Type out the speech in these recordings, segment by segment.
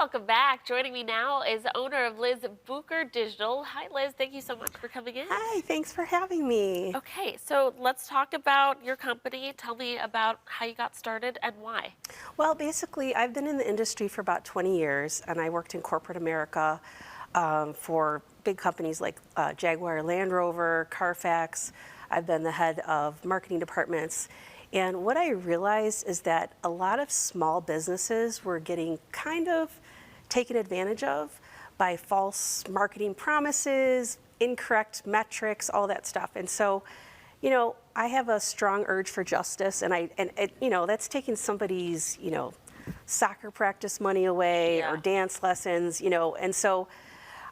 welcome back. Joining me now is the owner of Bucher Digital. Hi, Liz. Thank you so much for coming in. Hi, thanks for having me. Okay, so let's talk about your company. Tell me about how you got started and why. Well, basically, I've been in the industry for about 20 years, and I worked in corporate America for big companies like Jaguar Land Rover, Carfax. I've been the head of marketing departments. And what I realized is that a lot of small businesses were getting kind of taken advantage of by false marketing promises, incorrect metrics, all that stuff. And so, I have a strong urge for justice, and that's taking somebody's, soccer practice money away or dance lessons, and so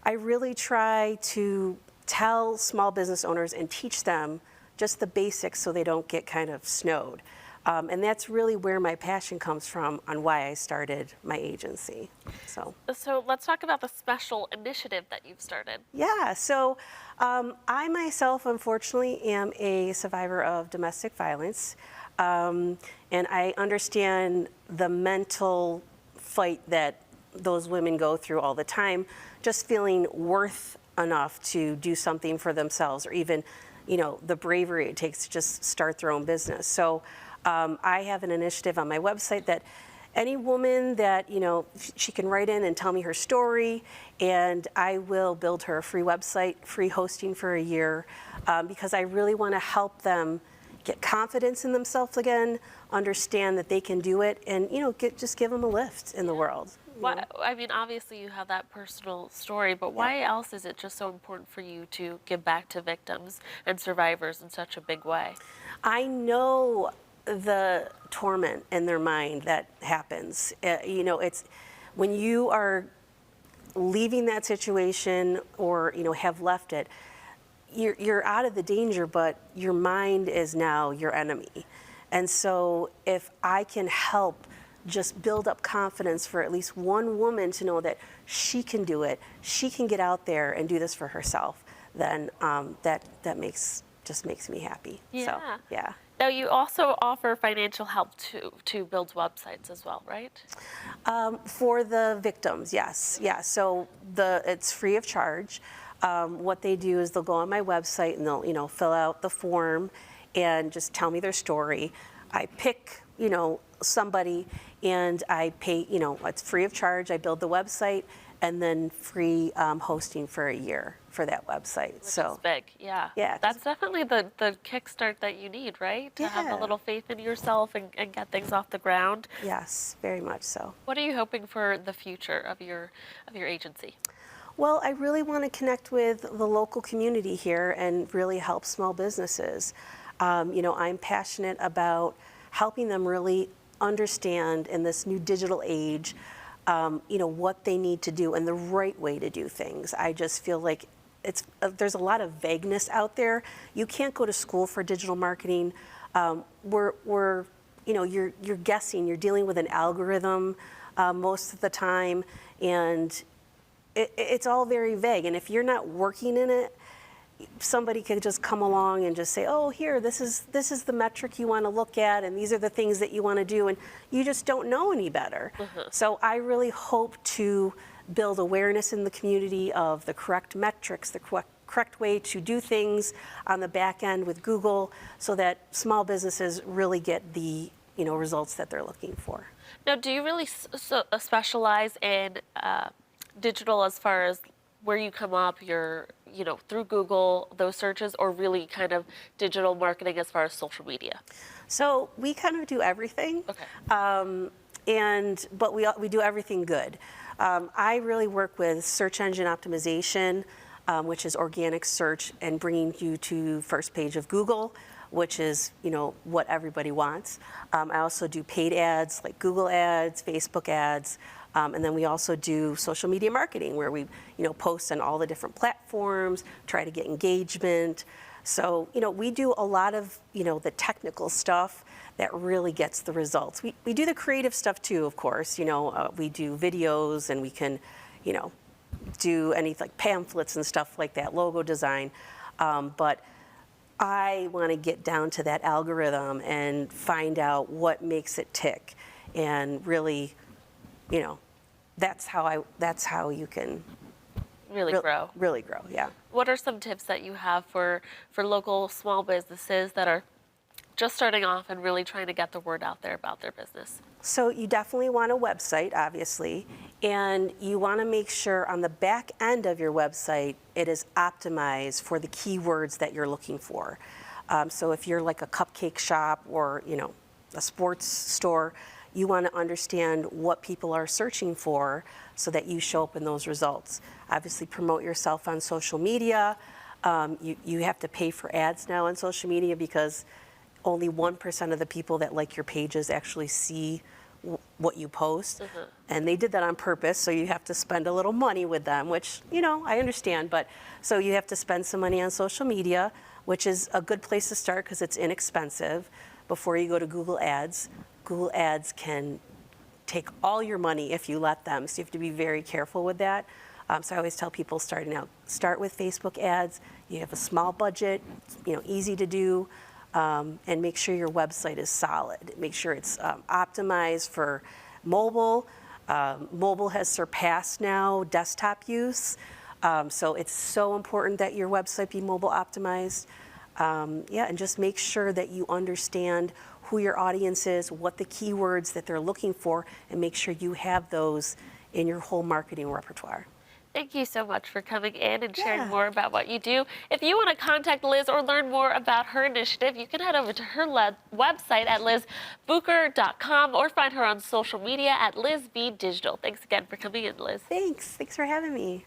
I really try to tell small business owners and teach them just the basics so they don't get kind of snowed. And that's really where my passion comes from on why I started my agency. So let's talk about the special initiative that you've started. yeah, so I myself, unfortunately, am a survivor of domestic violence. And I understand the mental fight that those women go through all the time, just feeling worth enough to do something for themselves, or even the bravery it takes to just start their own business. So I have an initiative on my website that any woman that, she can write in and tell me her story, and I will build her a free website, free hosting for a year, because I really want to help them get confidence in themselves again, understand that they can do it, and, just give them a lift in the world. I mean, obviously you have that personal story, but why else is it just so important for you to give back to victims and survivors in such a big way? I know the torment in their mind that happens. It's when you are leaving that situation or, have left it, you're out of the danger, but your mind is now your enemy. And so if I can help just build up confidence for at least one woman to know that she can do it, she can get out there and do this for herself, then that makes me happy. Yeah. So, yeah. Now, you also offer financial help to build websites as well, right? For the victims, yes. Yeah, so it's free of charge. What they do is they'll go on my website and they'll, fill out the form and just tell me their story. I pick, somebody, and I pay, it's free of charge. I build the website and then free hosting for a year for that website. Which is big, yeah. Yeah. That's definitely the kickstart that you need, right? To have a little faith in yourself and get things off the ground. Yes, very much so. What are you hoping for the future of your agency? Well, I really want to connect with the local community here and really help small businesses. I'm passionate about helping them really understand in this new digital age, what they need to do and the right way to do things. I just feel like there's a lot of vagueness out there. You can't go to school for digital marketing. You're guessing. You're dealing with an algorithm most of the time, and it's all very vague. And if you're not working in it, somebody could just come along and just say, oh, here, this is the metric you want to look at, and these are the things that you want to do, and you just don't know any better. So I really hope to build awareness in the community of the correct metrics, the correct way to do things on the back end with Google, so that small businesses really get the results that they're looking for. Now, do you really specialize in digital as far as where you come up, through Google, those searches, or really kind of digital marketing as far as social media? So we kind of do everything. Okay. But we do everything good. I really work with search engine optimization, which is organic search and bringing you to first page of Google, which is what everybody wants. I also do paid ads like Google ads, Facebook ads. And then we also do social media marketing, where we, post on all the different platforms, try to get engagement. So, we do a lot of, the technical stuff that really gets the results. We do the creative stuff too, of course. We do videos, and we can, do any like pamphlets and stuff like that, logo design. But I want to get down to that algorithm and find out what makes it tick, and really, that's how you can Really grow. really grow. Yeah. What are some tips that you have for local small businesses that are just starting off and really trying to get the word out there about their business? So you definitely want a website, obviously, and you want to make sure on the back end of your website it is optimized for the keywords that you're looking for. So if you're like a cupcake shop or a sports store, you want to understand what people are searching for so that you show up in those results. Obviously, promote yourself on social media. You have to pay for ads now on social media because only 1% of the people that like your pages actually see what you post. And they did that on purpose, so you have to spend a little money with them, which, I understand. But so you have to spend some money on social media, which is a good place to start because it's inexpensive before you go to Google Ads. Google Ads can take all your money if you let them, so you have to be very careful with that. So I always tell people starting out, start with Facebook ads. You have a small budget, easy to do. And make sure your website is solid. Make sure it's optimized for mobile. Mobile has surpassed now desktop use. So it's so important that your website be mobile optimized. And just make sure that you understand who your audience is, what the keywords that they're looking for, and make sure you have those in your whole marketing repertoire. Thank you so much for coming in and sharing Yeah. more about what you do. If you want to contact Liz or learn more about her initiative, you can head over to her website at lizbucher.com or find her on social media at Bucher Digital. Thanks again for coming in, Liz. Thanks for having me.